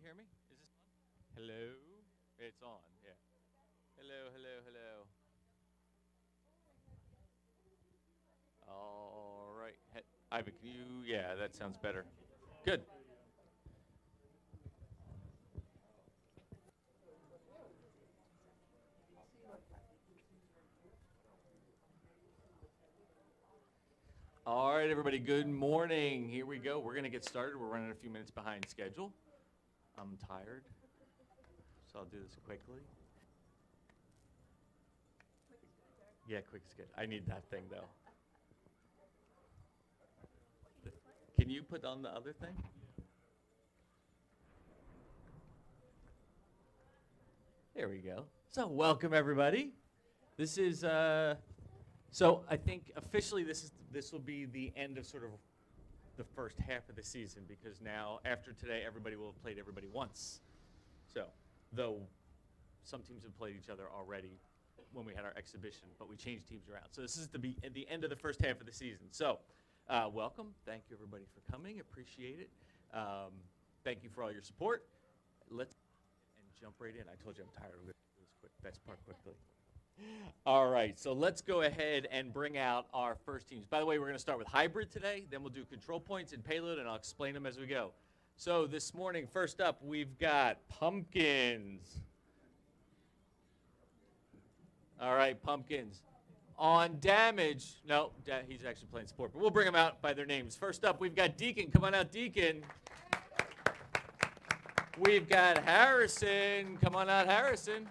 hear me? Is this on? Hello? It's on, yeah. Hello, hello, hello. All right. Ivan, can you? Yeah, that sounds better. Good. All right, everybody, good morning. Here we go. We're going to get started. We're running a few minutes behind schedule. I'm tired, so I'll do this quickly. Yeah, quick is good. I need that thing, though. Can you put on the other thing? There we go. So, welcome, everybody. This is, so I think officially this will be the end of sort of the first half of the season, because now after today everybody will have played everybody once. So, though some teams have played each other already when we had our exhibition, but we changed teams around. So this is the end of the first half of the season. So, welcome. Thank you, everybody, for coming. Appreciate it. Thank you for all your support. Let's jump right in. I told you I'm tired. We're going to do this best part quickly. All right, so let's go ahead and bring out our first teams. By the way, we're going to start with hybrid today. Then we'll do control points and payload, and I'll explain them as we go. So this morning, first up, we've got pumpkins. All right, pumpkins. On damage, no, he's actually playing support, but we'll bring them out by their names. First up, we've got Deacon. Come on out, Deacon. We've got Harrison. Come on out, Harrison.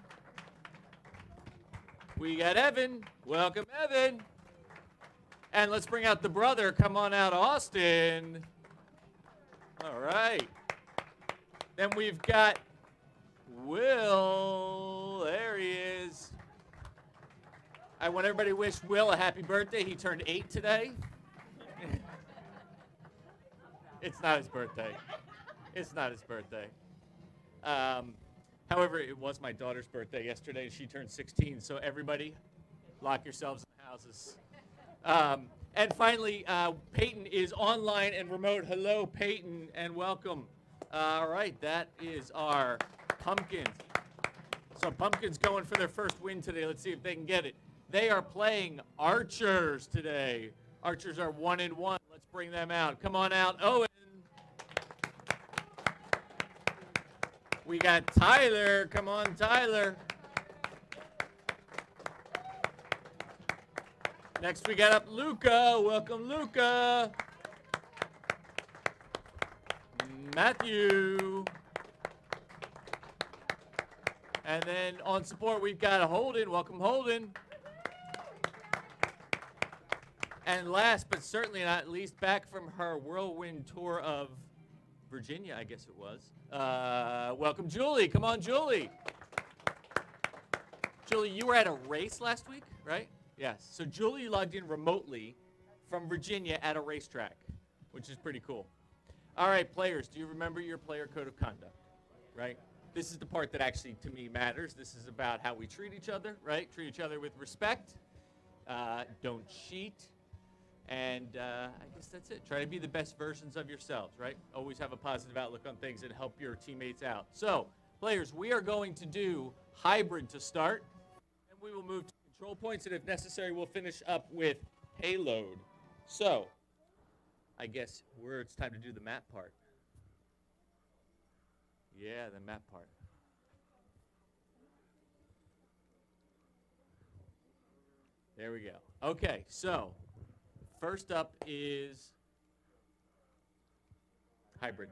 We got Evan. Welcome, Evan. And let's bring out the brother. Come on out, Austin. All right. Then we've got Will. There he is. I want everybody to wish Will a happy birthday. He turned 8 today. It's not his birthday. It's not his birthday. However, it was my daughter's birthday yesterday, and she turned 16. So everybody, lock yourselves in the houses. And finally, Peyton is online and remote. Hello, Peyton, and welcome. All right, that is our pumpkins. So pumpkins going for their first win today. Let's see if they can get it. They are playing archers today. Archers are 1-1. Let's bring them out. Come on out, Owen. We got Tyler. Come on, Tyler. Next, we got up Luca. Welcome, Luca. Matthew. And then on support, we've got Holden. Welcome, Holden. And last, but certainly not least, back from her whirlwind tour of Virginia, I guess it was. Welcome, Julie. Come on, Julie. Julie, you were at a race last week, right? Yes. So Julie logged in remotely from Virginia at a racetrack, which is pretty cool. All right, players, do you remember your player code of conduct, right? This is the part that actually, to me, matters. This is about how we treat each other, right? Treat each other with respect. Don't cheat. And I guess that's it. Try to be the best versions of yourselves, right? Always have a positive outlook on things and help your teammates out. So, players, we are going to do hybrid to start. And we will move to control points. And if necessary, we'll finish up with payload. So, I guess it's time to do the map part. Yeah, the map part. There we go. Okay, so first up is hybrid.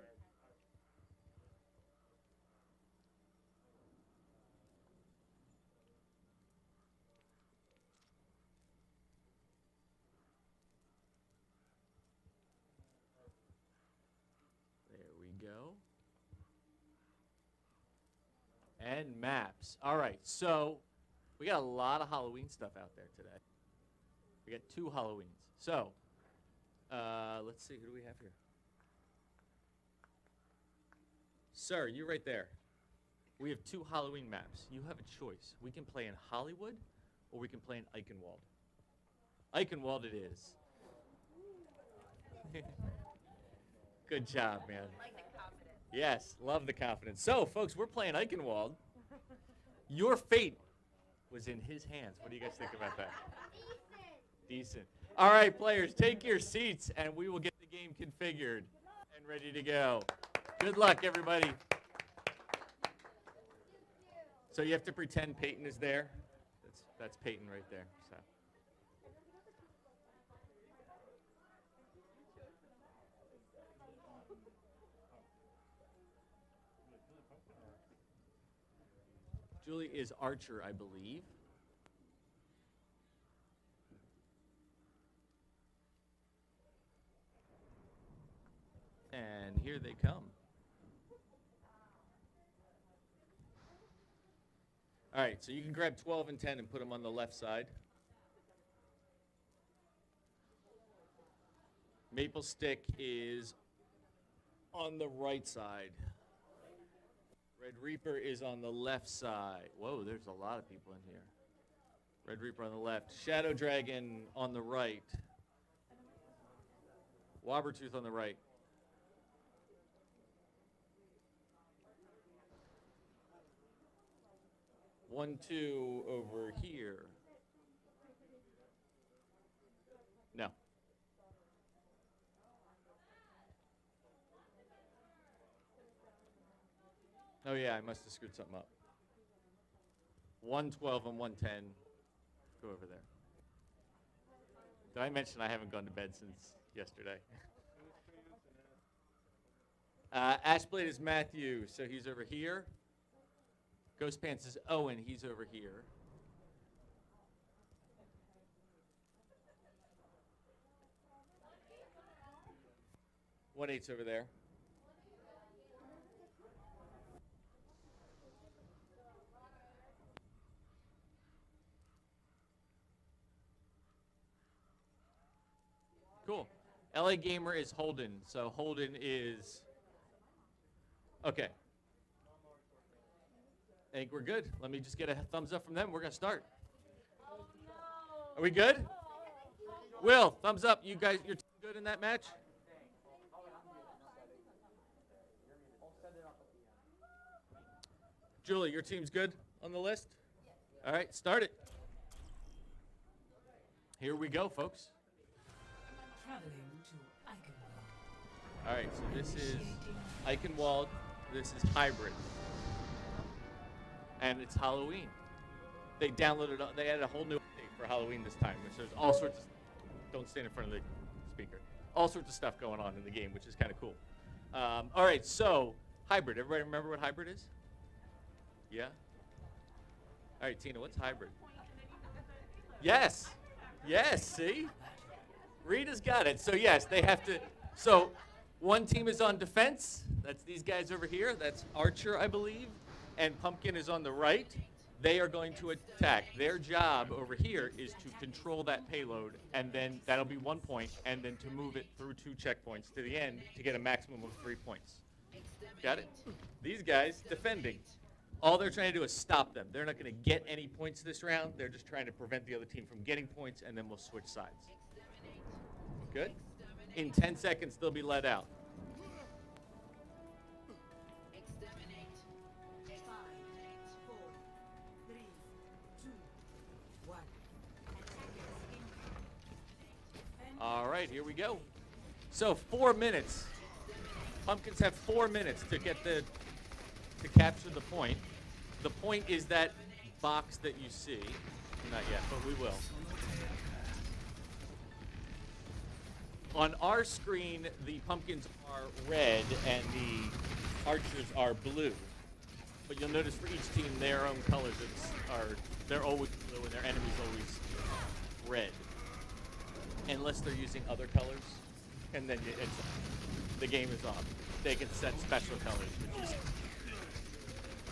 There we go. And maps. All right, so we got a lot of Halloween stuff out there today. We got 2 Halloweens. So, let's see, who do we have here? Sir, you right there. We have 2 Halloween maps. You have a choice. We can play in Hollywood, or we can play in Eichenwald. Eichenwald it is. Good job, man. Yes, love the confidence. So, folks, we're playing Eichenwald. Your fate was in his hands. What do you guys think about that? Decent. All right, players, take your seats, and we will get the game configured and ready to go. Good luck, everybody. So you have to pretend Peyton is there. That's Peyton right there. So. Julie is Archer, I believe. And here they come. All right, so you can grab 12 and 10 and put them on the left side. Maple Stick is on the right side. Red Reaper is on the left side. Whoa, there's a lot of people in here. Red Reaper on the left. Shadow Dragon on the right. Wobbertooth on the right. One, two over here. No. Oh, yeah, I must have screwed something up. 112 and 110. Go over there. Did I mention I haven't gone to bed since yesterday? Ashblade is Matthew, so he's over here. Ghost Pants is Owen, he's over here. One eight's over there. Cool. LA Gamer is Holden, so Holden is okay. I think we're good. Let me just get a thumbs up from them. We're going to start. Oh, no. Are we good? Will, thumbs up. You guys, your team good in that match? Julie, your team's good on the list? All right, start it. Here we go, folks. All right, so this is Eichenwald. This is Hybrid. And it's Halloween. They downloaded, they added a whole new update for Halloween this time, which there's all sorts of, don't stand in front of the speaker, all sorts of stuff going on in the game, which is kind of cool. All right, so Hybrid. Everybody remember what Hybrid is? Yeah? All right, Tina, what's Hybrid? Yes. Yes, see? Rita's got it. So, yes, they have to. So, one team is on defense. That's these guys over here. That's Archer, I believe. And Pumpkin is on the right. They are going to attack. Their job over here is to control that payload, and then that'll be 1 point, and then to move it through 2 checkpoints to the end to get a maximum of 3 points. Got it? These guys defending. All they're trying to do is stop them. They're not going to get any points this round. They're just trying to prevent the other team from getting points, and then we'll switch sides. Good? In 10 seconds, they'll be let out. All right, here we go. So 4 minutes. Pumpkins have 4 minutes to get to capture the point. The point is that box that you see. Not yet, but we will. On our screen, the pumpkins are red and the archers are blue. But you'll notice for each team, their own colors they're always blue and their enemy's always red. Unless they're using other colors, and then the game is on. They can set special colors, which is,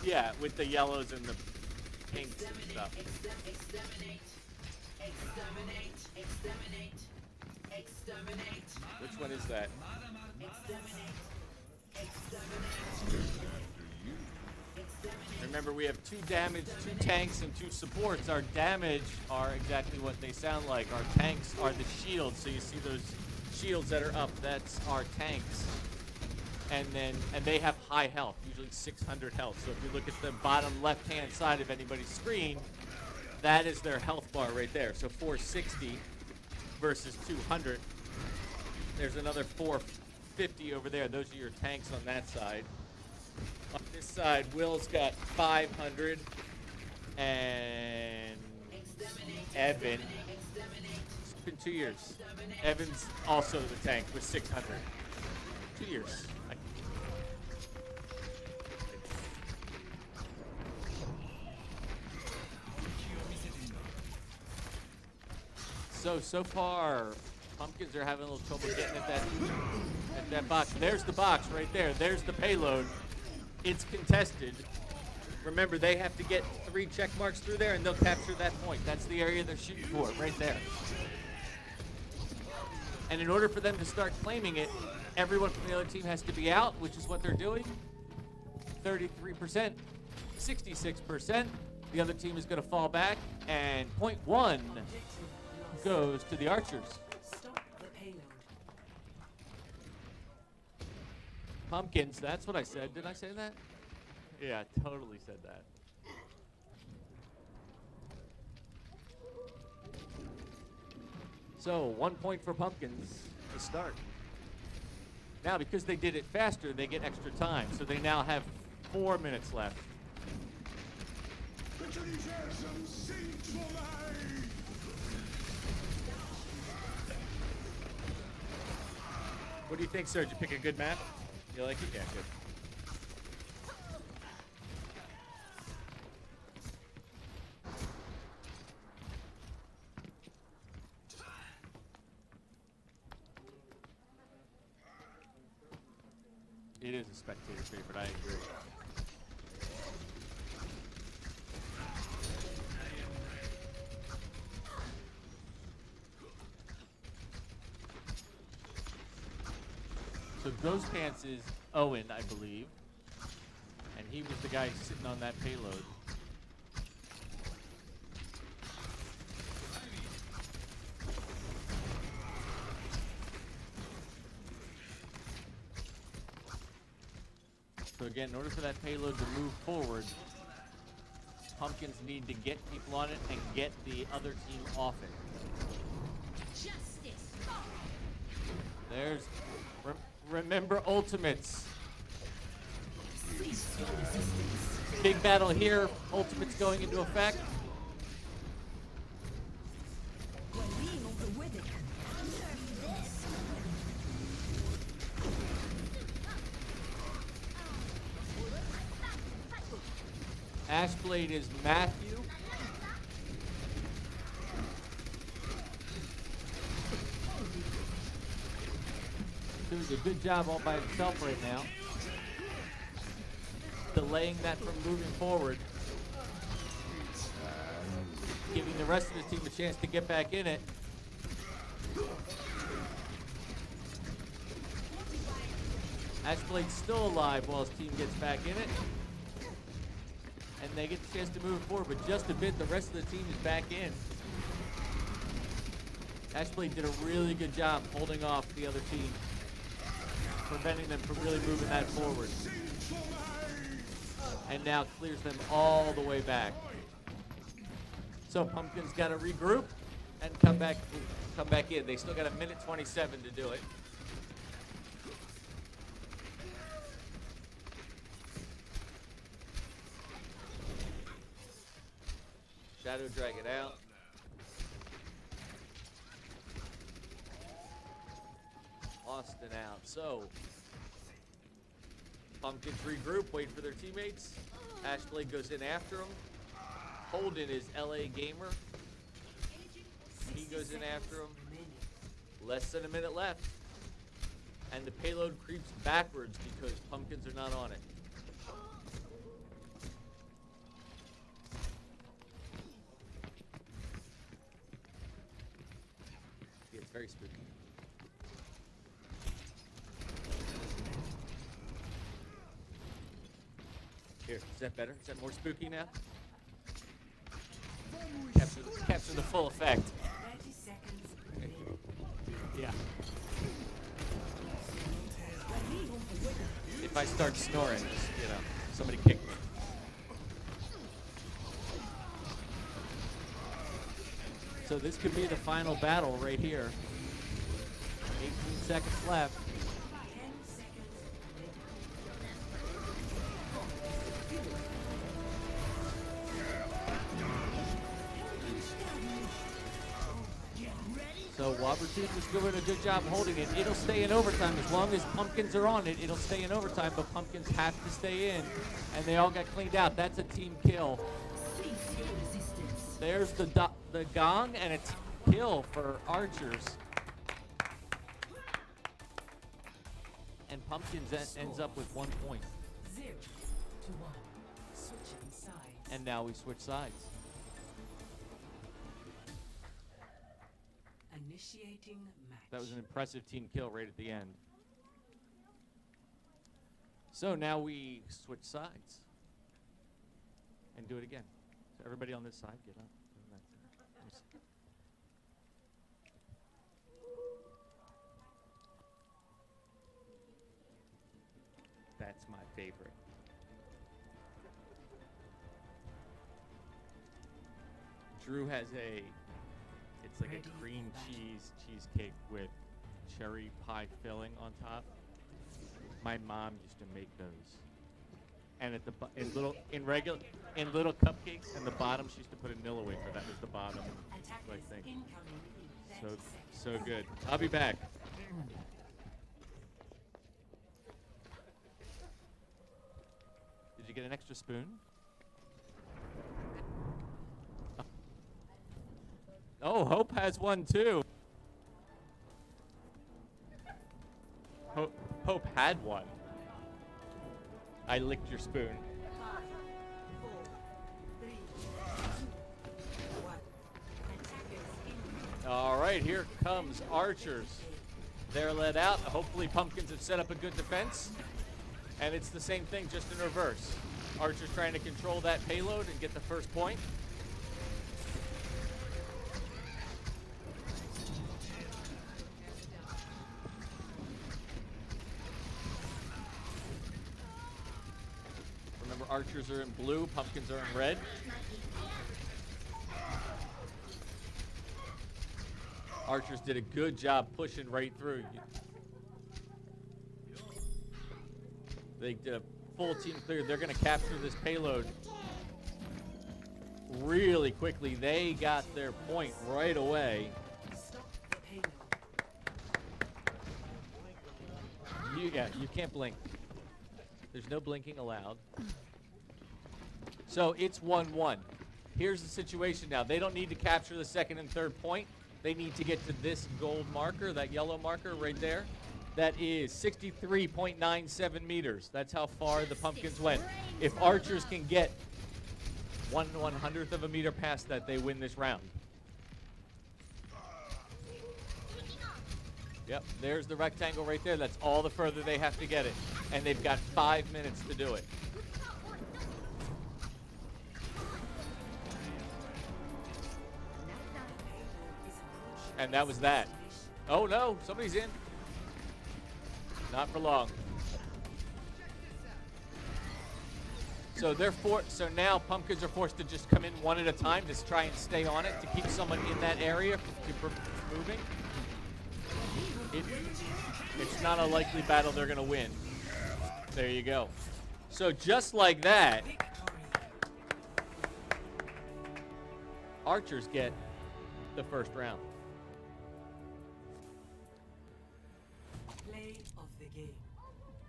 yeah, with the yellows and the pinks and stuff. Which one is that? Remember, we have 2 damage, 2 tanks, and 2 supports. Our damage are exactly what they sound like. Our tanks are the shields. So you see those shields that are up. That's our tanks. and they have high health, usually 600 health. So if you look at the bottom left-hand side of anybody's screen, that is their health bar right there. So 460 versus 200. There's another 450 over there. Those are your tanks on that side. On this side, Will's got 500, and Evan. It's been 2 years. Evan's also the tank with 600. 2 years. So far, Pumpkins are having a little trouble getting at that box. There's the box right there. There's the payload. It's contested. Remember, they have to get 3 check marks through there, and they'll capture that point. That's the area they're shooting for, right there. And in order for them to start claiming it, everyone from the other team has to be out, which is what they're doing. 33%, 66%. The other team is going to fall back, and point 1 goes to the Archers. Stop the payload. Pumpkins, that's what I said. Did I say that? Yeah, I totally said that. So, 1 point for Pumpkins to start. Now, because they did it faster, they get extra time. So they now have 4 minutes left. What do you think, sir? Did you pick a good map? You like it? Yeah, good. It is a spectator favorite, I agree. So Ghost Pants is Owen, I believe. And he was the guy sitting on that payload. So again, in order for that payload to move forward, Pumpkins need to get people on it and get the other team off it. Justice. There's... Remember ultimates. Big battle here. Ultimates going into effect. Ashblade is Matthew. Doing a good job all by himself right now. Delaying that from moving forward. Giving the rest of his team a chance to get back in it. Ashblade's still alive while his team gets back in it. And they get the chance to move forward, but just a bit, the rest of the team is back in. Ashblade did a really good job holding off the other team, preventing them from really moving that forward. And now clears them all the way back. So Pumpkin's got to regroup and come back in. They still got 1:27 to do it. Shadow drag it out. Austin out. So Pumpkins regroup, wait for their teammates. Ashblade goes in after him. Holden is LA Gamer. He goes in after him. Less than a minute left. And the payload creeps backwards because Pumpkins are not on it. Yeah, it's very spooky. Here, is that better? Is that more spooky now? Capture the full effect. 30 seconds. Yeah. if I start snoring, just, somebody kick me. So this could be the final battle right here. 18 seconds left. 10 seconds. So Wobbertooth is doing a good job holding it. It'll stay in overtime. As long as Pumpkins are on it, it'll stay in overtime, but Pumpkins have to stay in, and they all got cleaned out. That's a team kill. There's the gong and a team kill for Archers. And Pumpkins ends up with 1 point. 0 to 1. Switching sides. And now we switch sides. Initiating match. That was an impressive team kill right at the end. So now we switch sides and do it again. So everybody on this side, get up. Let me see. That's my favorite. Drew has it's like a cream cheesecake with cherry pie filling on top. My mom used to make those. And at the in little cupcakes, and the bottom she used to put a Nilla wafer. That was the bottom like thing. So good. I'll be back. Did you get an extra spoon? Oh, Hope has one too. Hope had one. I licked your spoon. 5, 4, 3, 2, 1. Attackers in. All right, here comes Archers. They're let out. Hopefully Pumpkins have set up a good defense. And it's the same thing, just in reverse. Archers trying to control that payload and get the first point. Remember, Archers are in blue, Pumpkins are in red. Archers did a good job pushing right through. They did a full team clear. They're going to capture this payload really quickly. They got their point right away. Stop the payload. You can't blink. There's no blinking allowed. So it's 1-1. Here's the situation now. They don't need to capture the second and third point. They need to get to this gold marker, that yellow marker right there. That is 63.97 meters. That's how far the Pumpkins went. If Archers can get 1/100th of a meter past that, they win this round. Yep, there's the rectangle right there. That's all the further they have to get it. And they've got 5 minutes to do it. And that was that. Oh no, somebody's in. Not for long. So so now Pumpkins are forced to just come in one at a time to try and stay on it to keep someone in that area from moving. It's not a likely battle they're going to win. There you go. So just like that, Archers get the first round. Play of the game.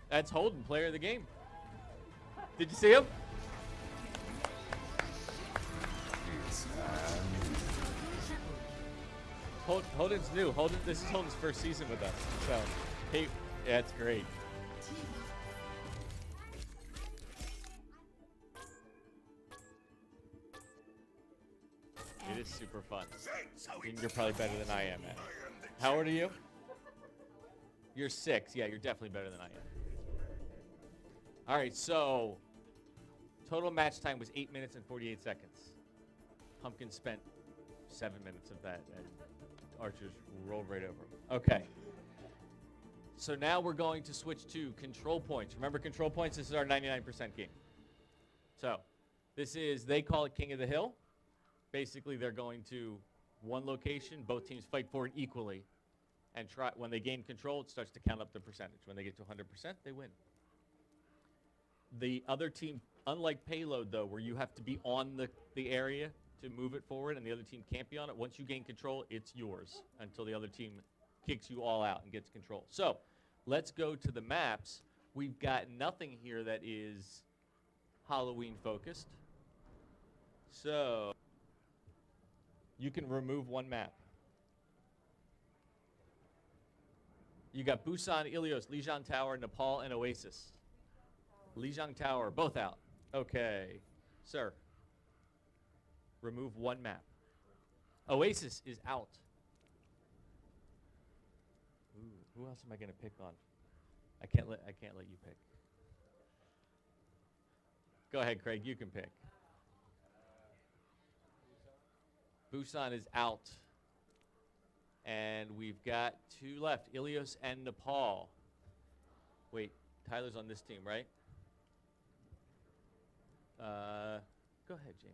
That's Holden, player of the game. Did you see him? Holden's new. This is Holden's first season with us. So, yeah, it's great. It is super fun. You're probably better than I am at it. How old are you? You're 6. Yeah, you're definitely better than I am. All right, so total match time was 8 minutes and 48 seconds. Pumpkin spent 7 minutes of that, and Archers rolled right over him. Okay. So now we're going to switch to control points. Remember control points? This is our 99% game. So this is, they call it King of the Hill. Basically, they're going to one location. Both teams fight for it equally. And try, when they gain control, it starts to count up the percentage. When they get to 100%, they win. The other team, unlike Payload, though, where you have to be on the area to move it forward and the other team can't be on it, once you gain control, it's yours until the other team kicks you all out and gets control. So let's go to the maps. We've got nothing here that is Halloween focused. So you can remove one map. You got Busan, Ilios, Lijiang Tower, Nepal, and Oasis. Lijiang Tower, both out. Okay. Sir, remove one map. Oasis is out. Ooh, who else am I going to pick on? I can't let you pick. Go ahead, Craig. You can pick. Busan is out. And we've got two left, Ilios and Nepal. Wait, Tyler's on this team, right? Go ahead, Jamie.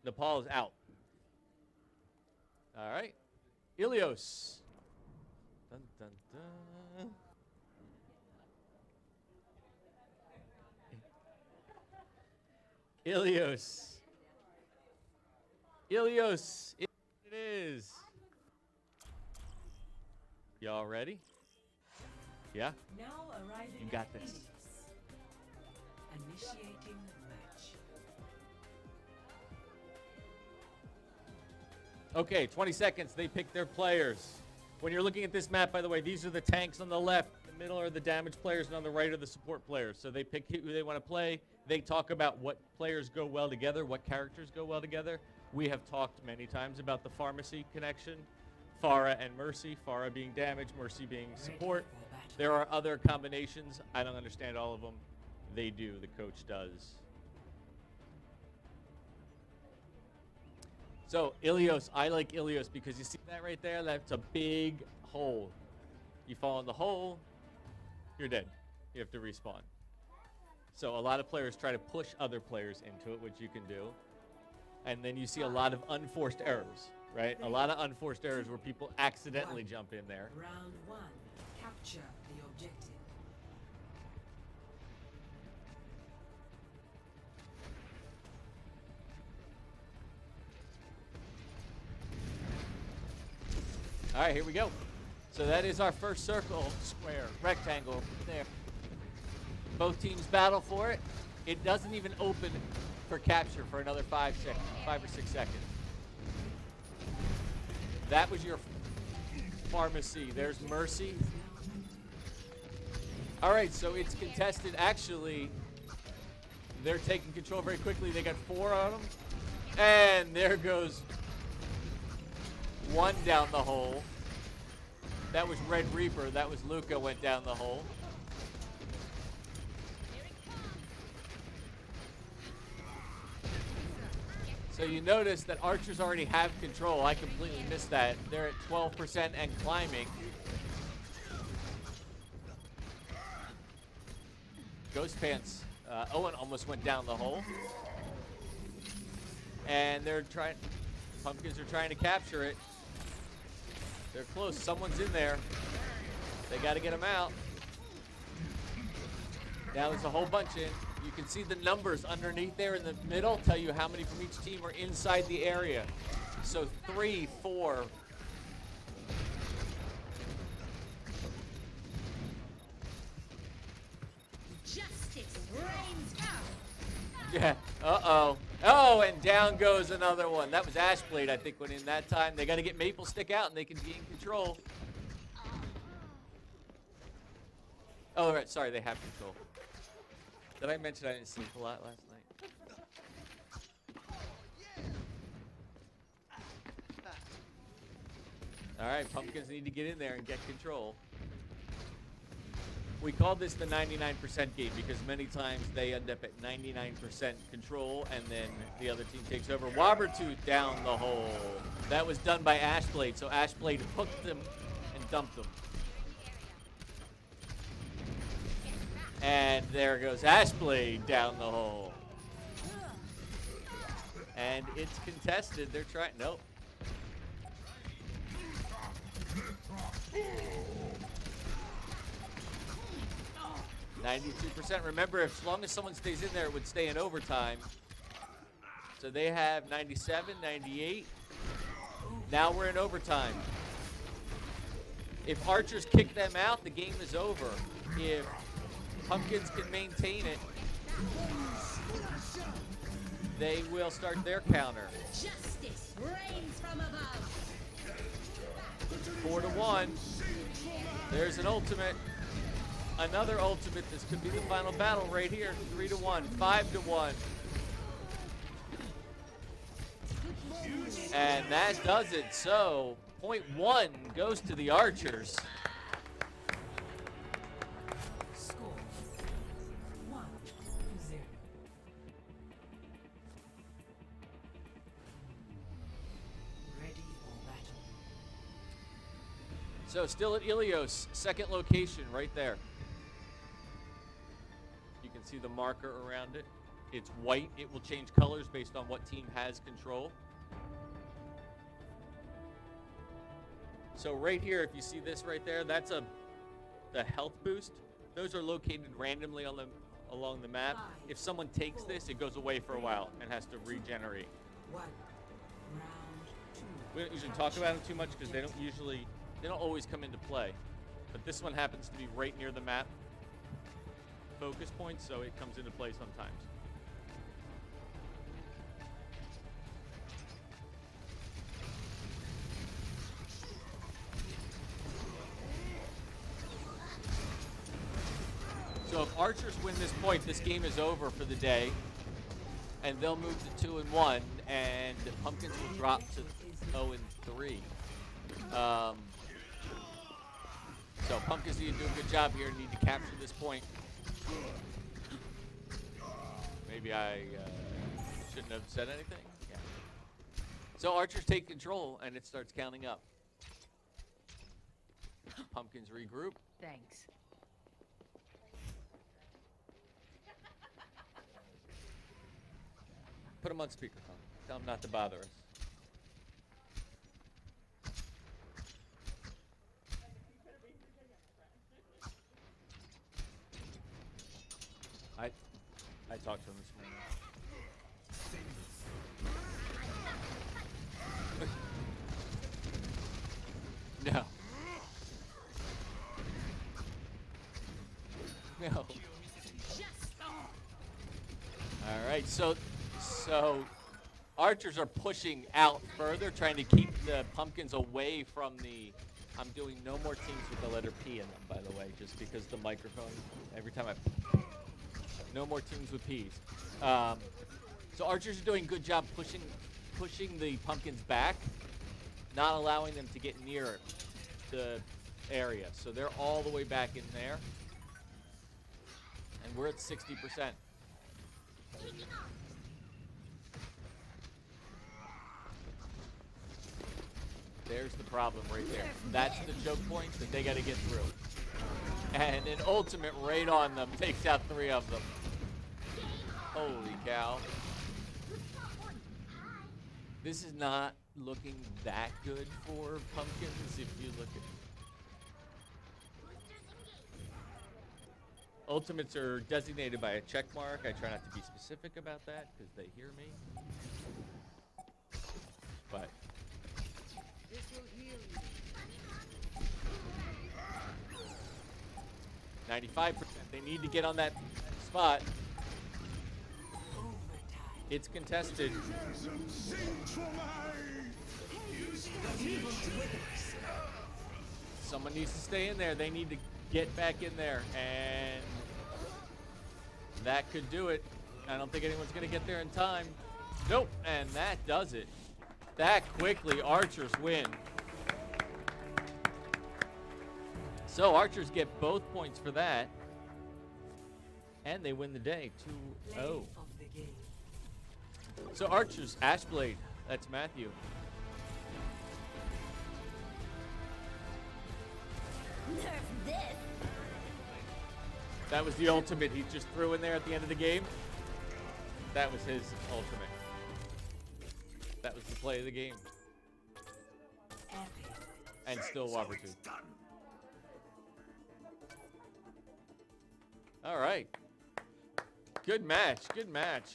Nepal is out. All right. Ilios. Dun, dun, dun. Ilios. Ilios. It is. Y'all ready? Yeah? Now arriving You got at this. Ilios. Initiating match. Okay, 20 seconds. They pick their players. When you're looking at this map, by the way, these are the tanks on the left. The middle are the damage players, and on the right are the support players. So they pick who they want to play. They talk about what players go well together, what characters go well together. We have talked many times about the pharmacy connection. Pharah and Mercy. Pharah being damage, Mercy being support. Ready for battle. There are other combinations. I don't understand all of them. They do. The coach does. So, Ilios. I like Ilios because you see that right there? That's a big hole. You fall in the hole, you're dead. You have to respawn. So a lot of players try to push other players into it, which you can do. And then you see a lot of unforced errors, right? A lot of unforced errors where people accidentally jump in there. Round one. Capture the objective. All right, here we go. So that is our first circle, square, rectangle there. Both teams battle for it. It doesn't even open for capture for another 5 or 6 seconds. That was your pharmacy. There's Mercy. All right, so it's contested. Actually, they're taking control very quickly. They got 4 on them. And there goes one down the hole. That was Red Reaper. That was Luca went down the hole. So you notice that archers already have control. I completely missed that. They're at 12% and climbing. Ghost Pants. Owen almost went down the hole. And they're trying, pumpkins are trying to capture it. They're close. Someone's in there. They got to get them out. Now there's a whole bunch in. You can see the numbers underneath there in the middle tell you how many from each team are inside the area. So 3, 4. Justice reigns out. Yeah. Uh-oh. Oh, and down goes another one. That was Ashblade, I think, went in that time. They got to get Maple Stick out, and they can gain control. Oh, right. Sorry, they have control. Did I mention I didn't sleep a lot last night? All right, pumpkins need to get in there and get control. We called this the 99% game because many times they end up at 99% control and then the other team takes over. Wobbertooth down the hole. That was done by Ashblade, so Ashblade hooked them and dumped them. And there goes Ashblade down the hole. And it's contested. They're trying. Nope. %. Remember, as long as someone stays in there, it would stay in overtime. So they have 97, 98. Now we're in overtime. If Archers kick them out, the game is over. If Pumpkins can maintain it, they will start their counter. Justice reigns from above. 4-1. There's an ultimate. Another ultimate. This could be the final battle right here. 3-1. 5-1. And that does it. So, .1 goes to the Archers. Score 1-0. Ready for battle. So, still at Ilios, second location right there. You can see the marker around it. It's white. It will change colors based on what team has control. So right here, if you see this right there, that's the health boost. Those are located randomly along the map. If someone takes this, it goes away for a while and has to regenerate. 1. Round 2. We don't usually talk about them too much because they don't always come into play. But this one happens to be right near the map focus point, so it comes into play sometimes. So if Archers win this point, this game is over for the day, and they'll move to 2-1, and Pumpkins will drop to 0-3. So Pumpkins need to do a good job here and need to capture this point. Maybe I shouldn't have said anything. Yeah. So Archers take control, and it starts counting up. Pumpkins regroup. Thanks. Put them on speakerphone. Tell them not to bother us. I talked to him this morning. No. No. All right, so Archers are pushing out further, trying to keep the Pumpkins away from the... I'm doing no more teams with the letter P in them, by the way, just because the microphone, every time I... No more teams with Ps. So Archers are doing a good job pushing the Pumpkins back, not allowing them to get near the area. So they're all the way back in there. And we're at 60%. There's the problem right there. That's the choke point that they got to get through. And an ultimate right on them takes out 3 of them. Holy cow. This is not looking that good for Pumpkins if you look at... Ultimates are designated by a check mark. I try not to be specific about that because they hear me. But... 95%. They need to get on that spot. It's contested. Someone needs to stay in there. They need to get back in there, and that could do it. I don't think anyone's going to get there in time. Nope, and that does it. That quickly, Archers win. So Archers get both points for that, and they win the day 2-0. So Archers, Ashblade, that's Matthew. Nerf this. That was the ultimate he just threw in there at the end of the game. That was his ultimate. That was the play of the game. Epic. And still Whopper 2. All right. Good match. Good match.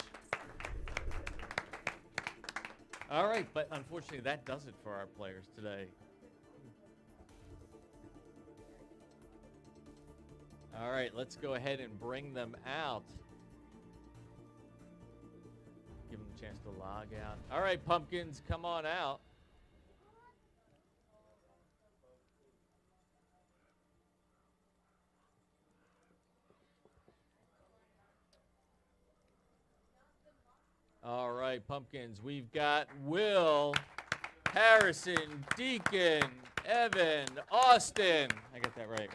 All right, but unfortunately that does it for our players today. All right, let's go ahead and bring them out. Give them a chance to log out. All right, pumpkins, come on out. All right, pumpkins, we've got Will, Harrison, Deacon, Evan, Austin. I got that right?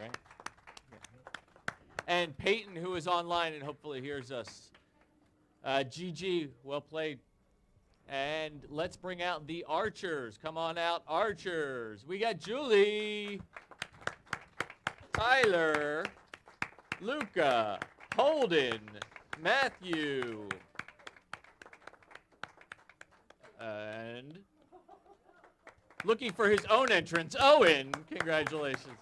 And Peyton, who is online and hopefully hears us. GG, well played. And let's bring out the archers. Come on out, archers. We got Julie, Tyler, Luca, Holden, Matthew, and looking for his own entrance, Owen. Congratulations.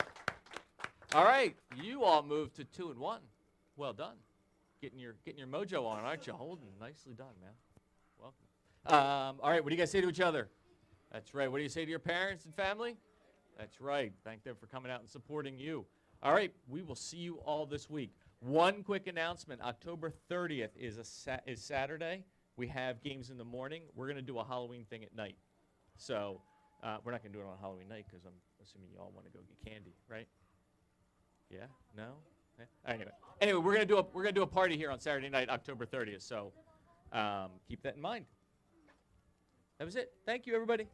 All right, you all moved to 2-1. Well done. Getting your mojo on, aren't you, Holden? Nicely done, man. Welcome. All right, what do you guys say to each other? That's right. What do you say to your parents and family? That's right. Thank them for coming out and supporting you. All right, we will see you all this week. One quick announcement: October 30th is Saturday. We have games in the morning. We're going to do a Halloween thing at night. So we're not going to do it on Halloween night because I'm assuming you all want to go get candy, right? Yeah? No? Yeah. Anyway, we're gonna do a party here on Saturday night, October 30th. So keep that in mind. That was it. Thank you, everybody.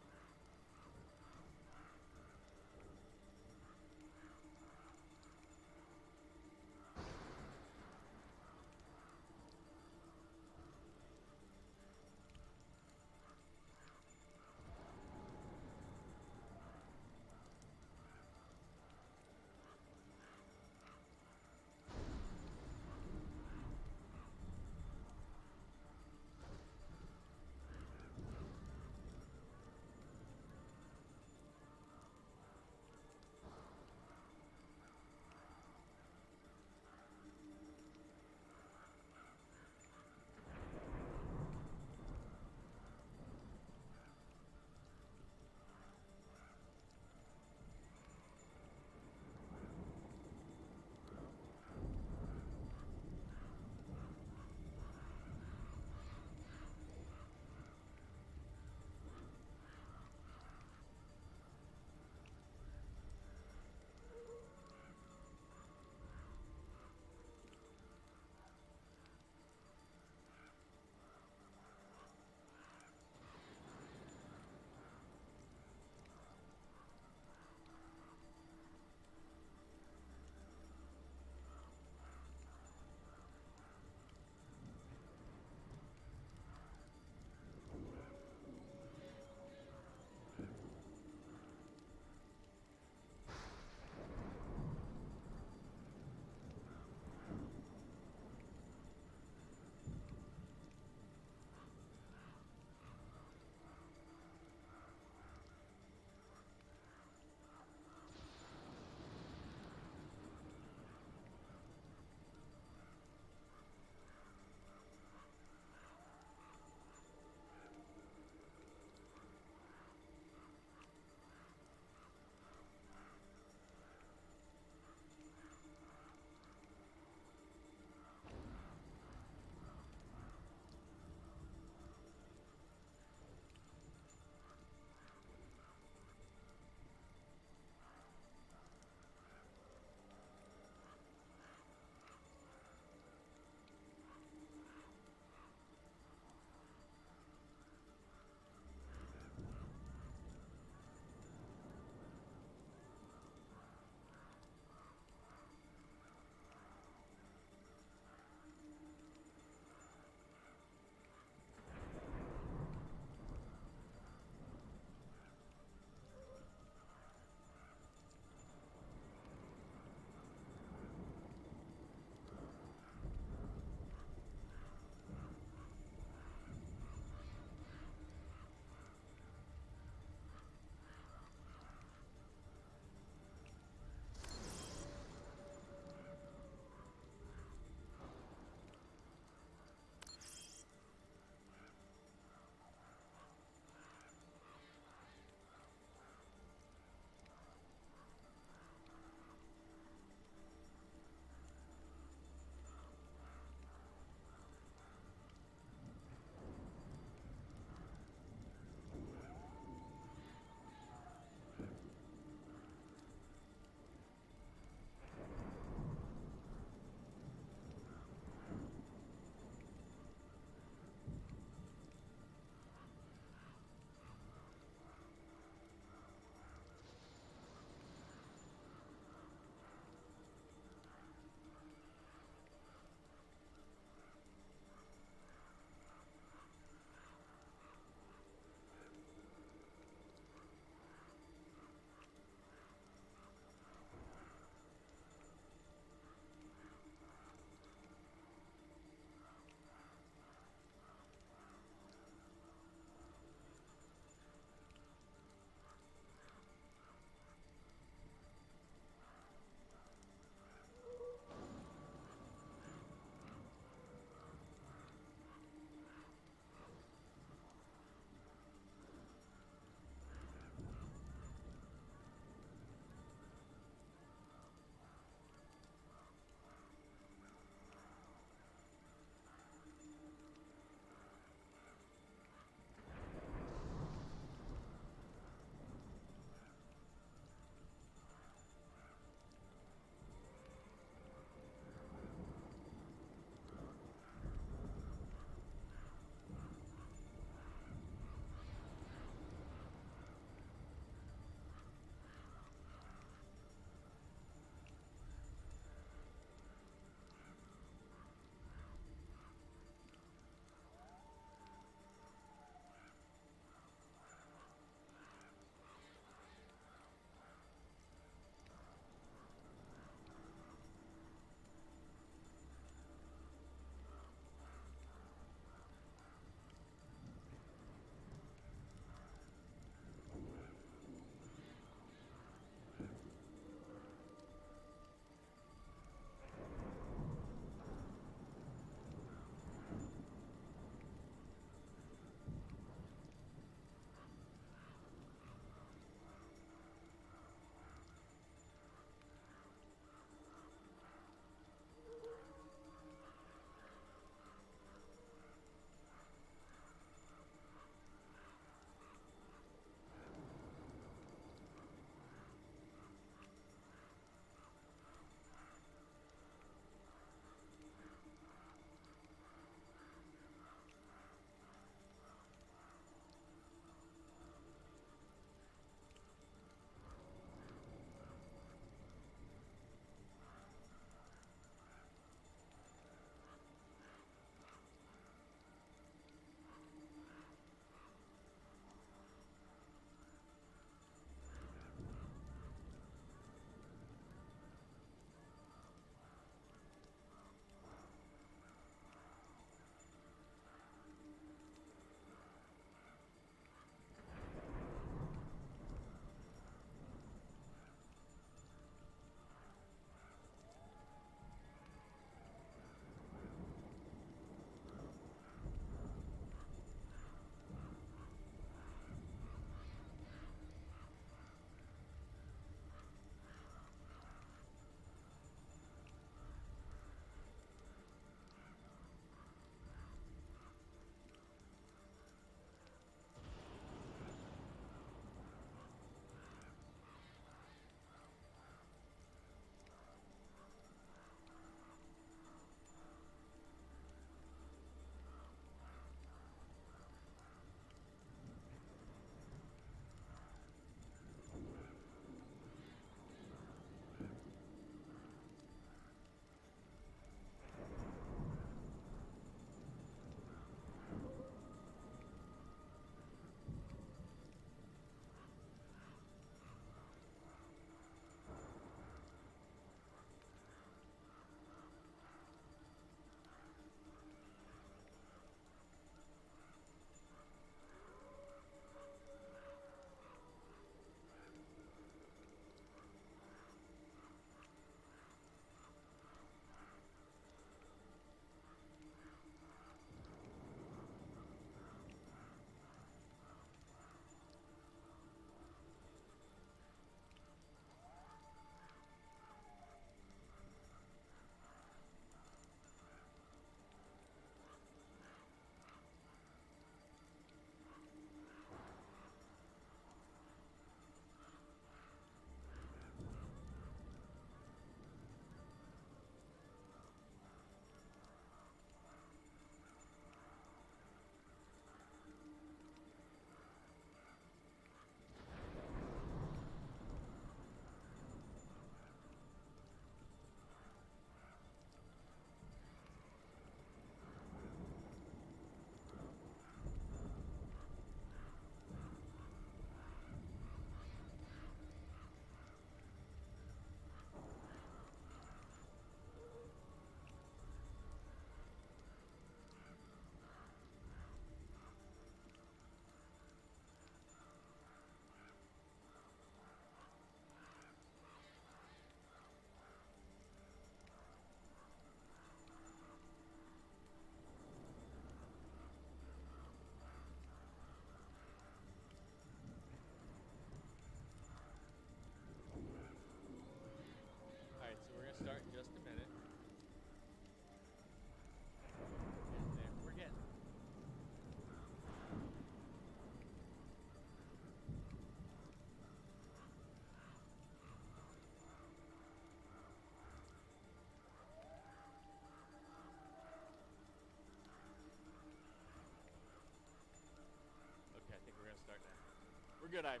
good, Ivan.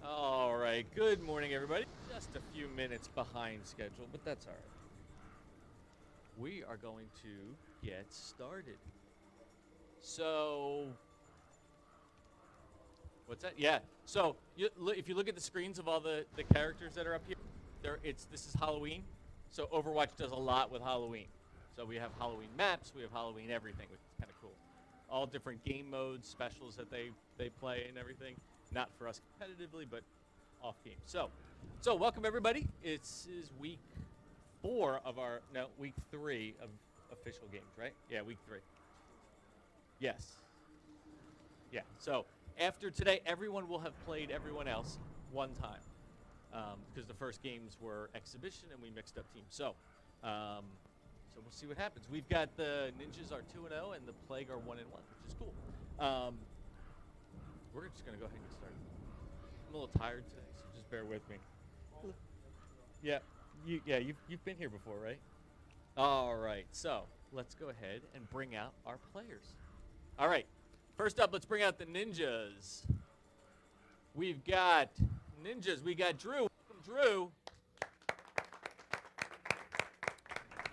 All right. Good morning, everybody. Just a few minutes behind schedule, but that's all right. We are going to get started. So, what's that? Yeah. So, if you look at the screens of all the characters that are up here, this is Halloween. So Overwatch does a lot with Halloween. So we have Halloween maps, we have Halloween everything, which is kind of cool. All different game modes, specials that they play and everything. Not for us competitively, but off game. So welcome everybody. It is week 3 of official games, right? Yeah, week 3. Yes. Yeah. So after today, everyone will have played everyone else one time. Because the first games were exhibition and we mixed up teams. So we'll see what happens. We've got the Ninjas are 2-0 and the Plague are 1-1, which is cool. We're just gonna go ahead and get started. I'm a little tired today, so just bear with me. Yeah, you've been here before, right? All right, so let's go ahead and bring out our players. All right, first up, let's bring out the Ninjas. We've got Ninjas. We got Drew. Welcome, Drew.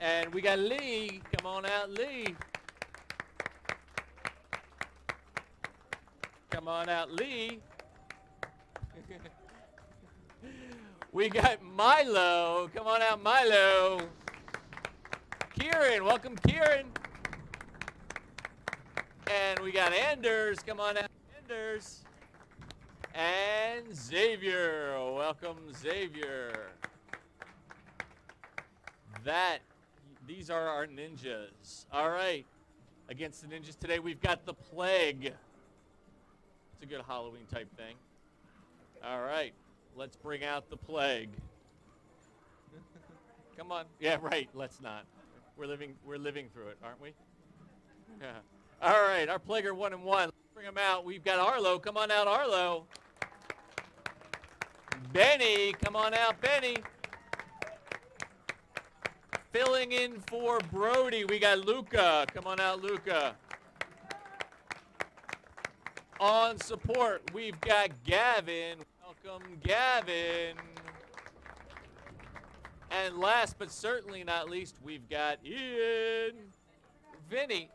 And we got Lee. Come on out, Lee. Come on out, Lee. We got Milo. Come on out, Milo. Kieran. Welcome, Kieran. And we got Anders. Come on out, Anders. And Xavier. Welcome, Xavier. These are our Ninjas. All right. Against the Ninjas today, we've got the Plague. It's a good Halloween type thing. All right. Let's bring out the Plague. Come on. Yeah, right. Let's not. We're living through it, aren't we? Yeah. All right. Our Plague are 1-1. Let's bring them out. We've got Arlo. Come on out, Arlo. Benny. Come on out, Benny. Filling in for Brody, we got Luca. Come on out, Luca. On support, we've got Gavin. Welcome, Gavin. And last but certainly not least, we've got Ian. Vinny.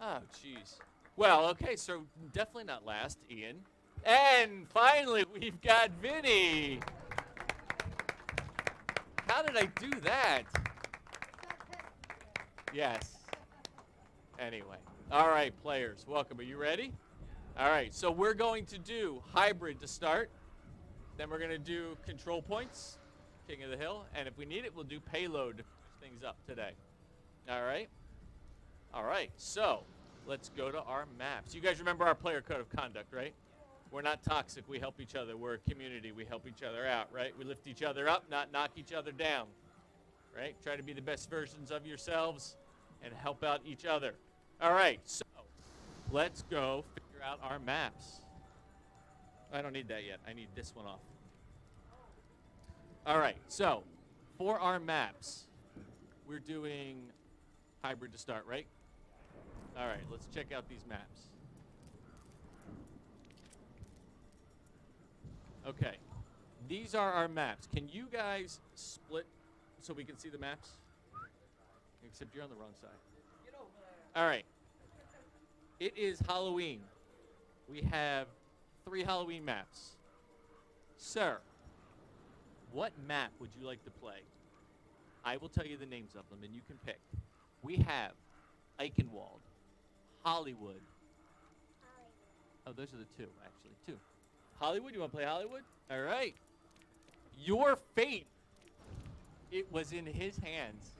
Oh, jeez. Well, okay, so definitely not last, Ian. And finally, we've got Vinny. How did I do that? Yes. Anyway. All right, players, welcome. Are you ready? All right, so we're going to do hybrid to start. Then we're going to do control points, King of the Hill. And if we need it, we'll do payload to finish things up today. All right? All right, so let's go to our maps. You guys remember our player code of conduct, right? We're not toxic. We help each other. We're a community. We help each other out, right? We lift each other up, not knock each other down. Right? Try to be the best versions of yourselves and help out each other. All right, so let's go figure out our maps. I don't need that yet. I need this one off. All right, so for our maps, we're doing hybrid to start, right? All right, let's check out these maps. Okay, these are our maps. Can you guys split so we can see the maps? Except you're on the wrong side. All right. It is Halloween. We have 3 Halloween maps. Sir, what map would you like to play? I will tell you the names of them, and you can pick. We have Eichenwald, Hollywood. Oh, those are the 2, actually. 2. Hollywood, you want to play Hollywood? All right. Your fate. It was in his hands.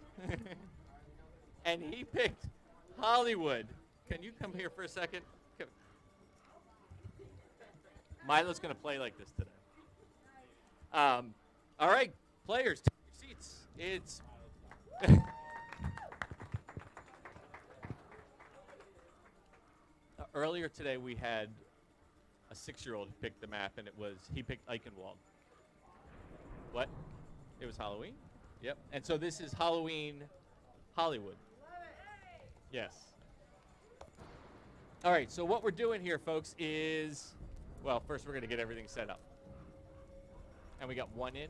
And he picked Hollywood. Can you come here for a second? Come. Milo's going to play like this today. All right, players, take your seats. It's earlier today we had a 6-year-old pick the map, and he picked Eichenwald. What? It was Halloween? Yep. And so this is Halloween Hollywood. Yes. All right, so what we're doing here, folks, is, well, first we're going to get everything set up. And we got one in.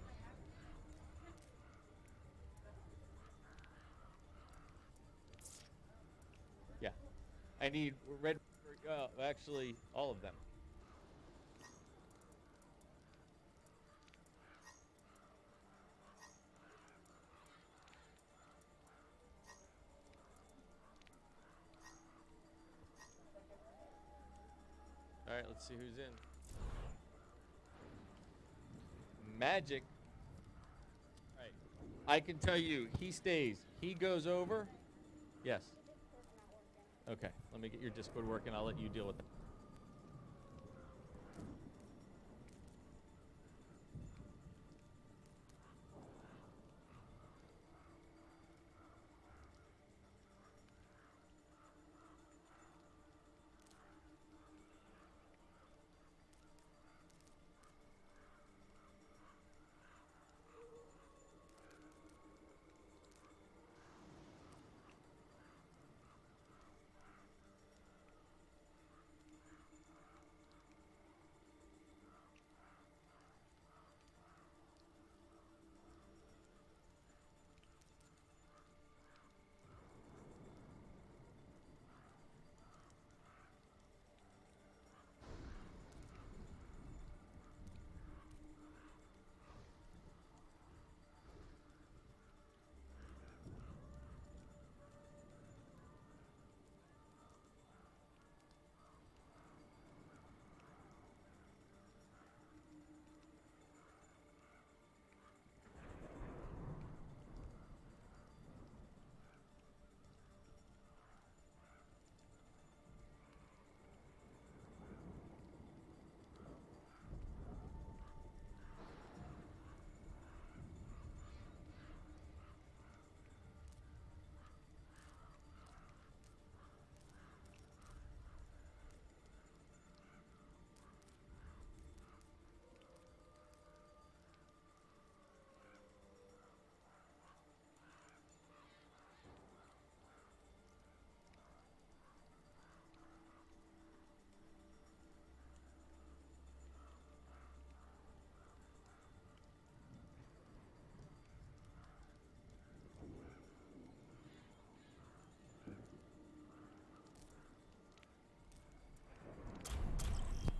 Yeah. I need red, actually, all of them. All right, let's see who's in. Magic. All right. I can tell you, he stays. He goes over. Yes. Okay, let me get your Discord working. I'll let you deal with it.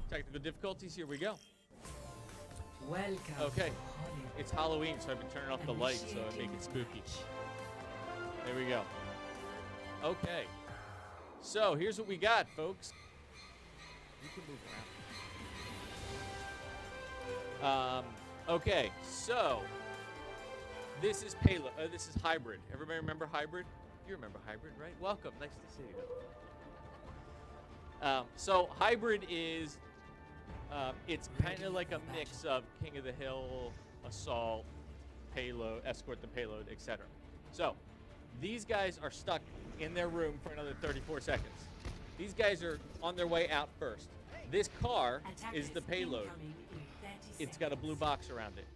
Technical difficulties, here we go. Welcome. Okay, it's Halloween, so I've been turning off the lights so I make it spooky. There we go. Okay, so here's what we got, folks. You can move around. Okay, so this is payload. This is hybrid. Everybody remember hybrid? You remember hybrid, right? Welcome. Nice to see you. So hybrid is. It's kind of like a mix of King of the Hill, Assault, Payload, Escort the Payload, etc. So, these guys are stuck in their room for another 34 seconds. These guys are on their way out first. This car is the payload. It's got a blue box around it.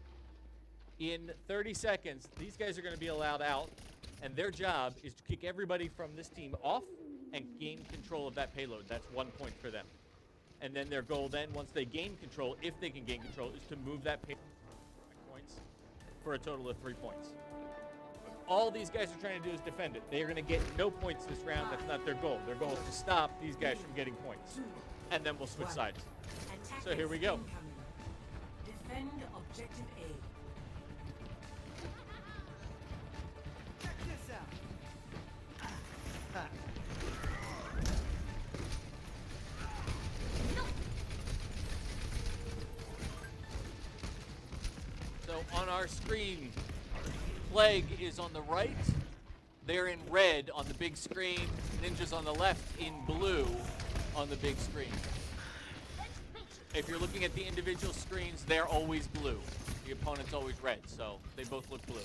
In 30 seconds, these guys are going to be allowed out, and their job is to kick everybody from this team off and gain control of that payload. That's 1 point for them. And then their goal then, once they gain control, if they can gain control, is to move that payload points for a total of 3 points. All these guys are trying to do is defend it. They are going to get no points this round. That's not their goal. Their goal is to stop these guys from getting points. And then we'll switch sides. So here we go. Defend objective A. Check this out. So on our screen, Plague is on the right. They're in red on the big screen. Ninja's on the left in blue on the big screen. If you're looking at the individual screens, they're always blue. The opponent's always red, so they both look blue.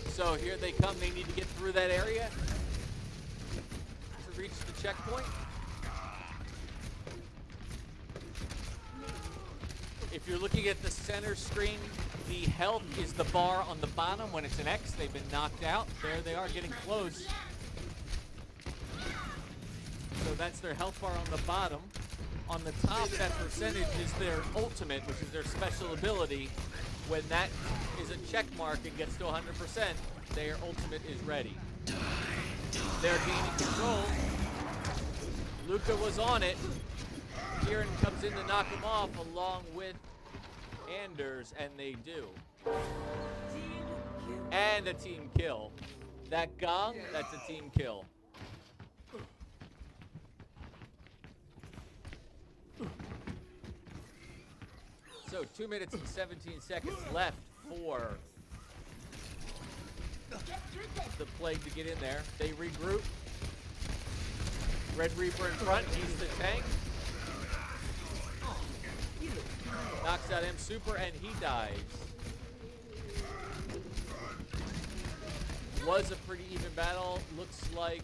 So here they come. They need to get through that area to reach the checkpoint. If If you're looking at the center screen, the health is the bar on the bottom. When it's an X, they've been knocked out. There they are, getting close. So that's their health bar on the bottom. On the top, that percentage is their ultimate, which is their special ability. When that is a check mark and gets to 100%, their ultimate is ready. They're gaining control. Luca was on it. Kieran comes in to knock him off along with Anders, and they do. And a team kill. That gong, that's a team kill. So 2 minutes and 17 seconds left for the Plague to get in there. They regroup. Red Reaper in front, he's the tank. Knocks out M Super and he dies. Was a pretty even battle. Looks like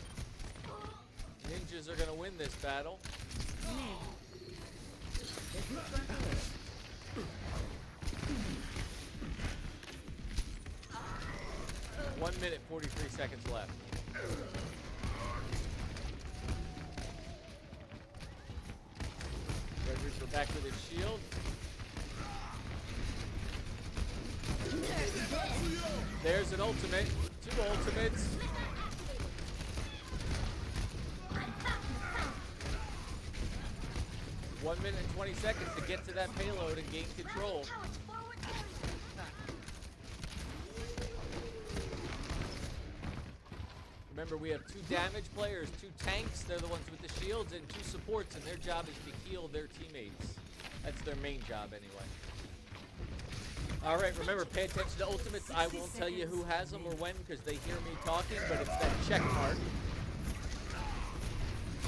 ninjas are gonna win this battle. 1 minute, 43 seconds left. Red Reaper back with his shield. There's an ultimate. 2 ultimates. One minute and 20 seconds to get to that payload and gain control. Remember, we have 2 damage players, 2 tanks, they're the ones with the shields, and 2 supports, and their job is to heal their teammates. That's their main job anyway. Alright, remember, pay attention to ultimates. I won't tell you who has them or when because they hear me talking, but it's that check mark.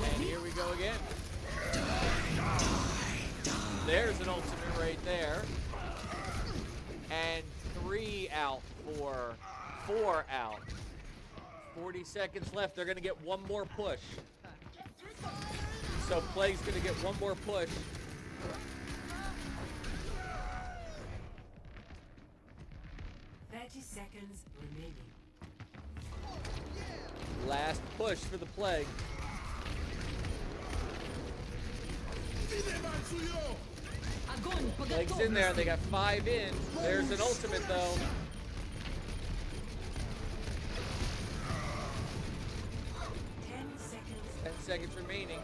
And here we go again. There's an ultimate right there. And 3 out for 4 out. 40 seconds left. They're going to get 1 more push. So Plague's going to get 1 more push. Seconds remaining. Last push for the Plague. Plague's in there. They got 5 in. There's an ultimate though. 10 seconds remaining.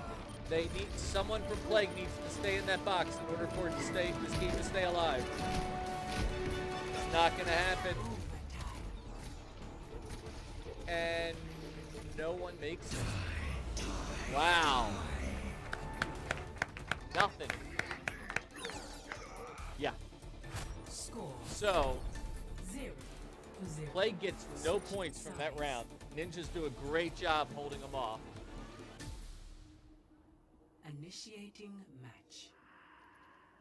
They need someone from Plague needs to stay in that box in order for it to stay, this game to stay alive. It's not gonna happen. And no one makes it. Wow. Nothing. Yeah. Score. So 0-0. Plague gets no points from that round. Ninjas do a great job holding them off. Initiating match.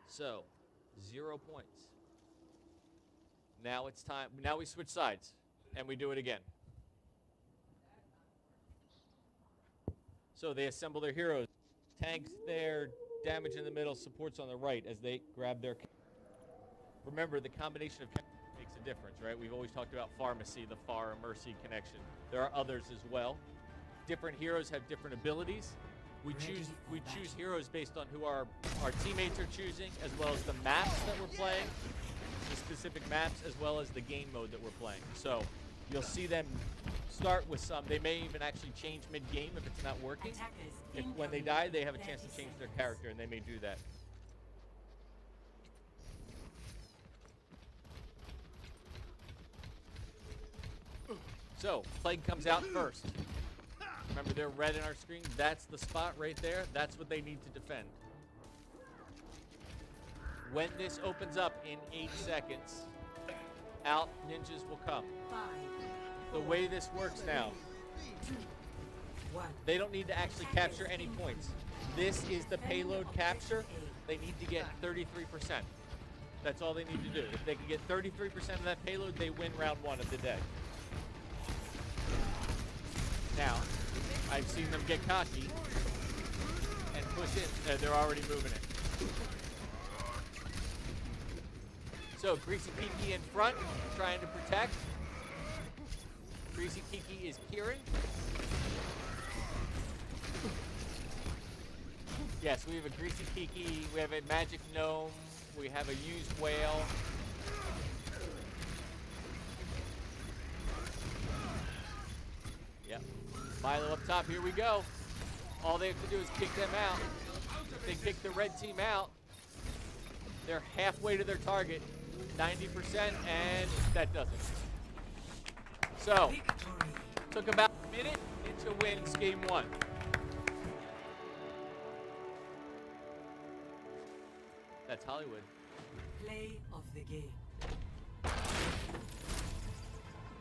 So 0 points. Now it's time. Now we switch sides and we do it again. So they assemble their heroes. Tanks there, damage in the middle, supports on the right as they grab their... Remember, the combination of makes a difference, right? We've always talked about Pharmacy, the Far and Mercy connection. There are others as well. Different heroes have different abilities. We choose heroes based on who our teammates are choosing, as well as the maps that we're playing, the specific maps, as well as the game mode that we're playing. So you'll see them start with some. They may even actually change mid-game if it's not working. When they die, they have a chance to change their character, and they may do that. So, Plague comes out first. Remember, they're red in our screen. That's the spot right there. That's what they need to defend. When this opens up in 8 seconds, out ninjas will come. 5. The way this works now, 2. 1. they don't need to actually capture any points. This is the payload capture. They need to get 33%. That's all they need to do. If they can get 33% of that payload, they win round 1 of the day. Now, I've seen them get cocky and push in. They're already moving it. So Greasy Kiki in front, trying to protect. Greasy Kiki is Kieran. Yes, we have a Greasy Kiki, we have a Magic Gnome, we have a Used Whale. Yep. Milo up top, here we go. All they have to do is kick them out. If they kick the red team out, they're halfway to their target, 90%, and that does it. So, Victory. took about a minute. Ninja wins game 1. That's Hollywood. Play of the game.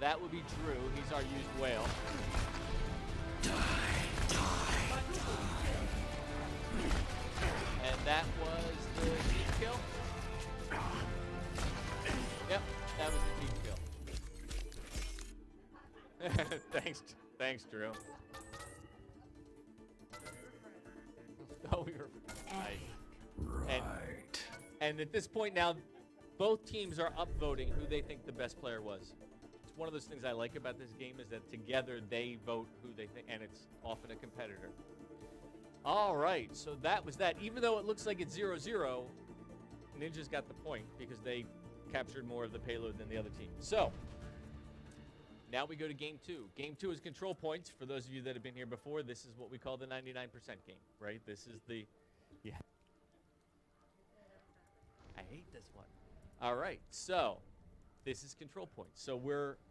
That would be Drew. He's our used whale. And that was the team kill. Yep, that was the team kill. Thanks, Drew. Oh, we were nice. And at this point now, both teams are upvoting who they think the best player was. It's one of those things I like about this game is that together they vote who they think, and it's often a competitor. All right, so that was that. Even though it looks like it's 0-0, Ninja's got the point because they captured more of the payload than the other team. So now we go to game 2. Game 2 is control points. For those of you that have been here before, this is what we call the 99% game, right? This is the, yeah. I hate this one. All right, so this is control points. So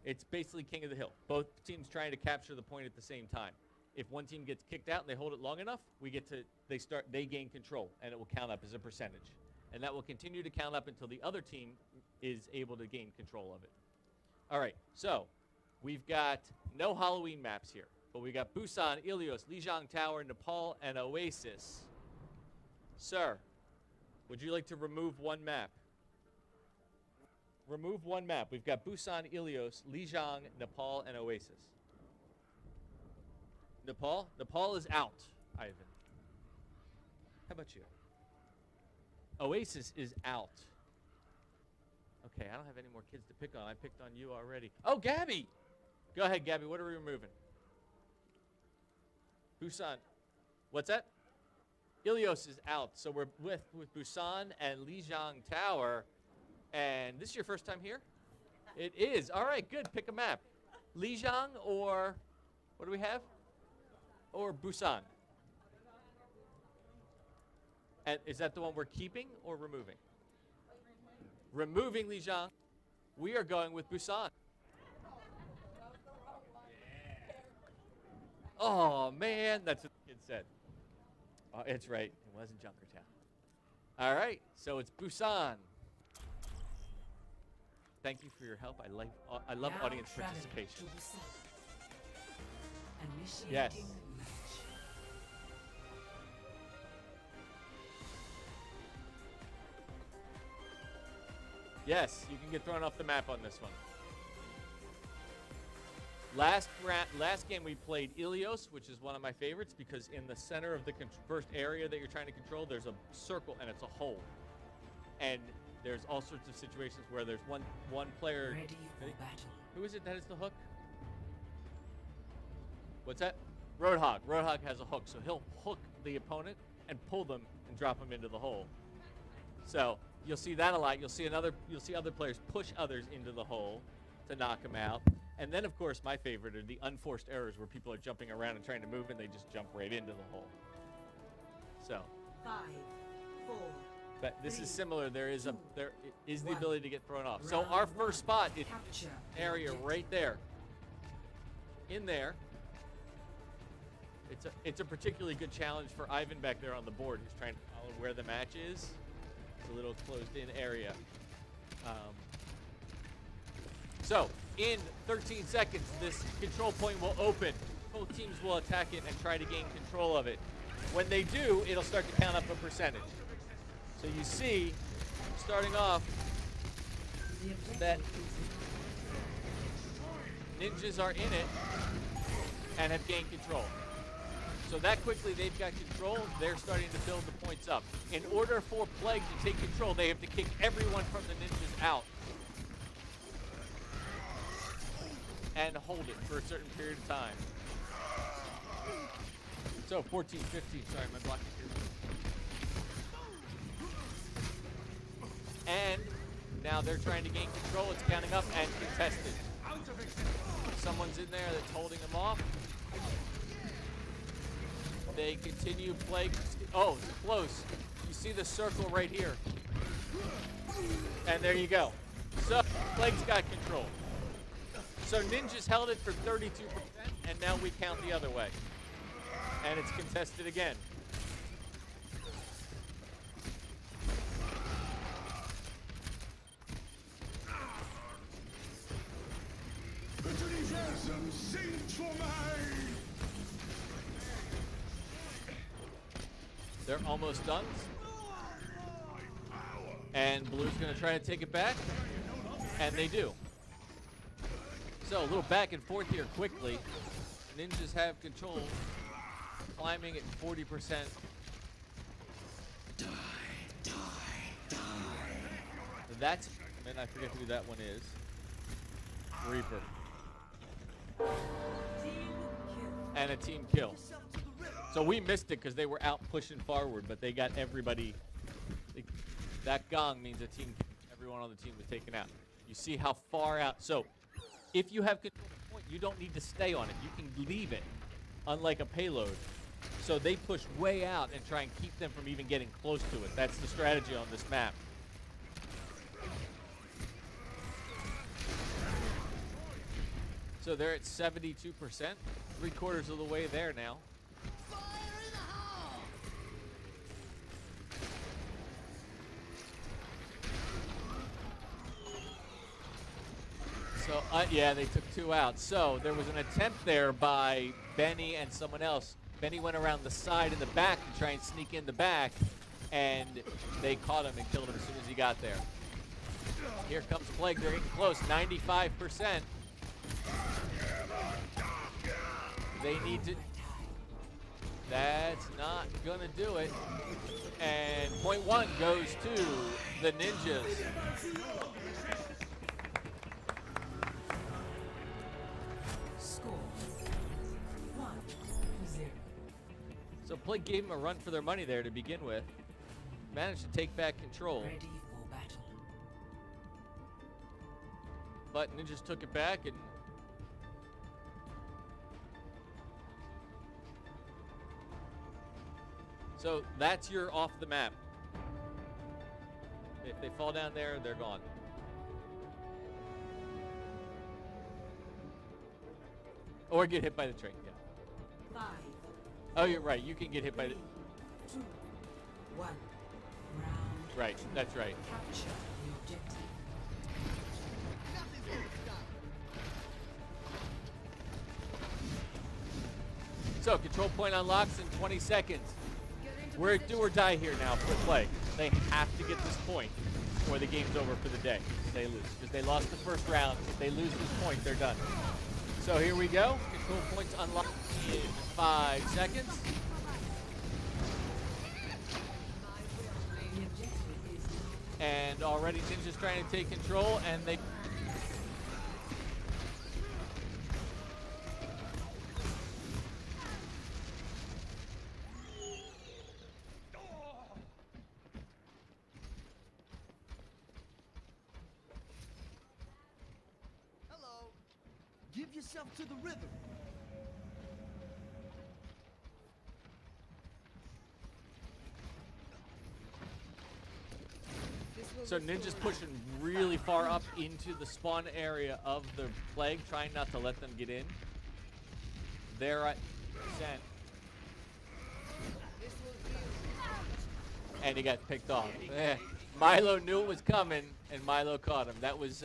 it's basically king of the hill. Both teams trying to capture the point at the same time. If one team gets kicked out and they hold it long enough, they gain control, and it will count up as a percentage. And that will continue to count up until the other team is able to gain control of it. All right, so we've got no Halloween maps here, but we got Busan, Ilios, Lijiang Tower, Nepal, and Oasis. Sir, would you like to remove one map? Remove one map. We've got Busan, Ilios, Lijiang, Nepal, and Oasis. Nepal? Nepal is out, Ivan. How about you? Oasis is out. Okay, I don't have any more kids to pick on. I picked on you already. Oh, Gabby! Go ahead, Gabby. What are we removing? Busan. What's that? Ilios is out. So we're with Busan and Lijiang Tower. And this is your first time here? It is. All right, good. Pick a map. Lijiang or what do we have? Or Busan. And is that the one we're keeping or removing? Removing Lijiang. We are going with Busan. Oh, man. That's what the kid said. Oh, it's right. It wasn't Junkertown. All right. So it's Busan. Thank you for your help. I love Now audience traveling participation. to the south. Initiating Yes. match. Yes, you can get thrown off the map on this one. Last game we played Ilios, which is one of my favorites because in the center of the first area that you're trying to control, there's a circle and it's a hole. And there's all sorts of situations where there's one player. Ready for battle. Who is it that is the hook? What's that? Roadhog. Roadhog has a hook, so he'll hook the opponent and pull them and drop them into the hole. So you'll see that a lot. You'll see other players push others into the hole to knock them out. And then, of course, my favorite are the unforced errors where people are jumping around and trying to move and they just jump right into the hole. So, 5, 4. but this is 3, similar. There is the 1. ability to get thrown off. So our first spot is Capture area objective. right there. In there. It's a particularly good challenge for Ivan back there on the board who's trying to follow where the match is. It's a little closed-in area. So, in 13 seconds, this control point will open. Both teams will attack it and try to gain control of it. When they do, it'll start to count up a percentage. So you see, starting off, The objective that is ninjas are in it and have gained control. So that quickly they've got control. They're starting to build the points up. In order for Plague to take control, they have to kick everyone from the ninjas out. And hold it for a certain period of time. So 14, 15, sorry, my block is here. And now they're trying to gain control. It's counting up and contested. Someone's in there that's holding them off. They continue Plague. Oh, it's close. You see the circle right here. And there you go. So Plague's got control. So Ninjas held it for 32%, and now we count the other way. And it's contested again. They're almost done. And Blue's going to try to take it back. And they do. So a little back and forth here quickly. Ninjas have control. Climbing at 40%. Die. That's, and I forget who that one is. Reaper. And a team kill. So we missed it because they were out pushing forward, but they got everybody. That gong means everyone on the team was taken out. You see how far out. So if you have control of the point, you don't need to stay on it. You can leave it, unlike a payload. So they push way out and try and keep them from even getting close to it. That's the strategy on this map. So they're at 72%, 3/4 of the way there now. So, yeah, they took 2 out. So there was an attempt there by Benny and someone else. Benny went around the side and the back to try and sneak in the back, and they caught him and killed him as soon as he got there. Here comes Plague. They're getting close, 95%. They need to... That's not going to do it. And point 1 goes to the Ninjas. Score 1-0. So Plague gave them a run for their money there to begin with. Managed to take back control. Ready for battle. But Ninjas took it back and... So that's your off the map. If they fall down there, they're gone. Or get hit by the train, yeah. 5. Oh, you're right. You can get hit by the... 2, 1. Round. Right, that's right. Capture the objective. So control point unlocks in 20 seconds. We're do or die here now for Plague. They have to get this point or the game's over for the day. They lose because they lost the first round. If they lose this point, they're done. So here we go. Control points unlocked in 5 seconds. The objective is And already Ninja's trying to take control, and they... Hello. Give yourself to the rhythm. So Ninja's pushing really far up into the spawn area of the Plague, trying not to let them get in. They're at percent. And he got picked off. Milo knew it was coming, and Milo caught him. That was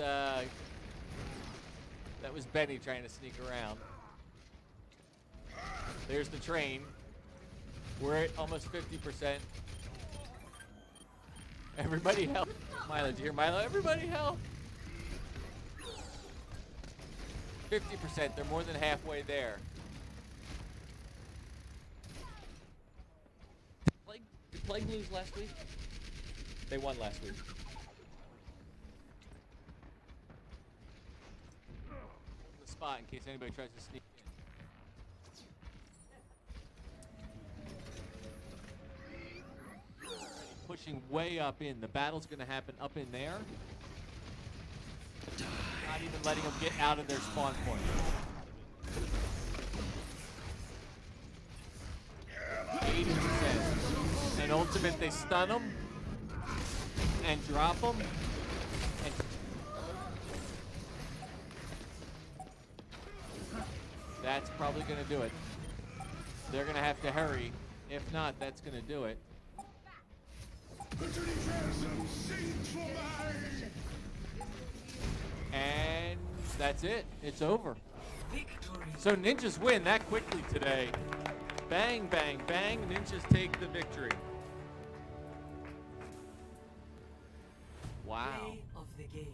Benny trying to sneak around. There's the train. We're at almost 50%. Everybody help. Milo, did you hear Milo? Everybody help. 50%, they're more than halfway there. Plague lose last week? They won last week. The spot in case anybody tries to sneak in. Pushing way up in. The battle's going to happen up in there. Not even letting them get out of their spawn point. 80%. And ultimate, they stun them and drop them. And that's probably going to do it. They're going to have to hurry. If not, that's going to do it. And that's it. It's over. Victory. So Ninjas win that quickly today. Bang, bang, bang. Ninjas take the victory. Wow. Play of the game.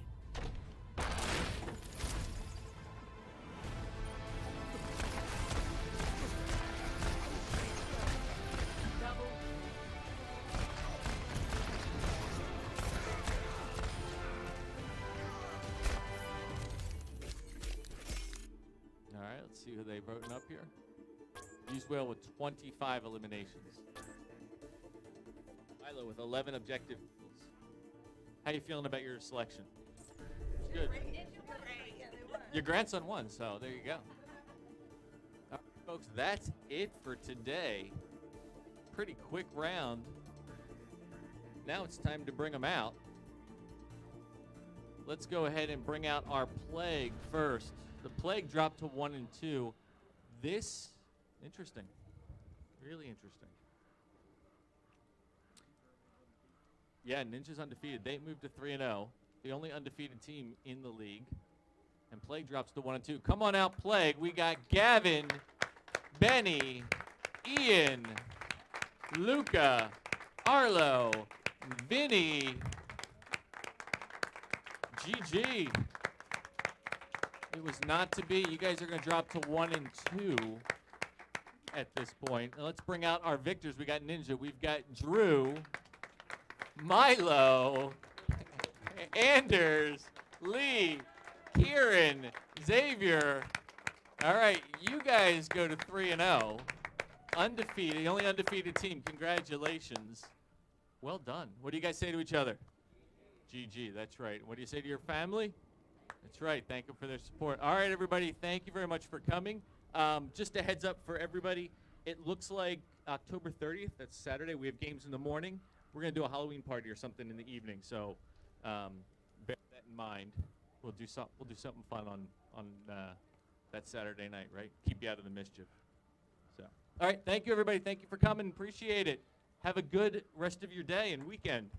All right, let's see who they voting up here. Use Whale with 25 eliminations. Milo with 11 objectives. How you feeling about your selection? Good. Your grandson won, so there you go. All right, folks, that's it for today. Pretty quick round. Now it's time to bring them out. Let's go ahead and bring out our Plague first. The Plague dropped to 1 and 2. This, interesting. Really interesting. Yeah, Ninja's undefeated. They moved to 3 and 0. The only undefeated team in the league. And Plague drops to 1 and 2. Come on out, Plague. We got Gavin, Benny, Ian, Luca, Arlo, Vinny, GG. It was not to be. You guys are going to drop to 1 and 2 at this point. Now let's bring out our victors. We got Ninja. We've got Drew, Milo, Anders, Lee, Kieran, Xavier. All right, you guys go to 3 and 0. Undefeated, the only undefeated team. Congratulations. Well done. What do you guys say to each other? GG, that's right. What do you say to your family? That's right. Thank them for their support. All right, everybody. Thank you very much for coming. Just a heads up for everybody. It looks like October 30th. That's Saturday. We have games in the morning. We're gonna do a Halloween party or something in the evening. So bear that in mind. We'll do something fun on that Saturday night. Right? Keep you out of the mischief. So all right. Thank you, everybody. Thank you for coming. Appreciate it. Have a good rest of your day and weekend.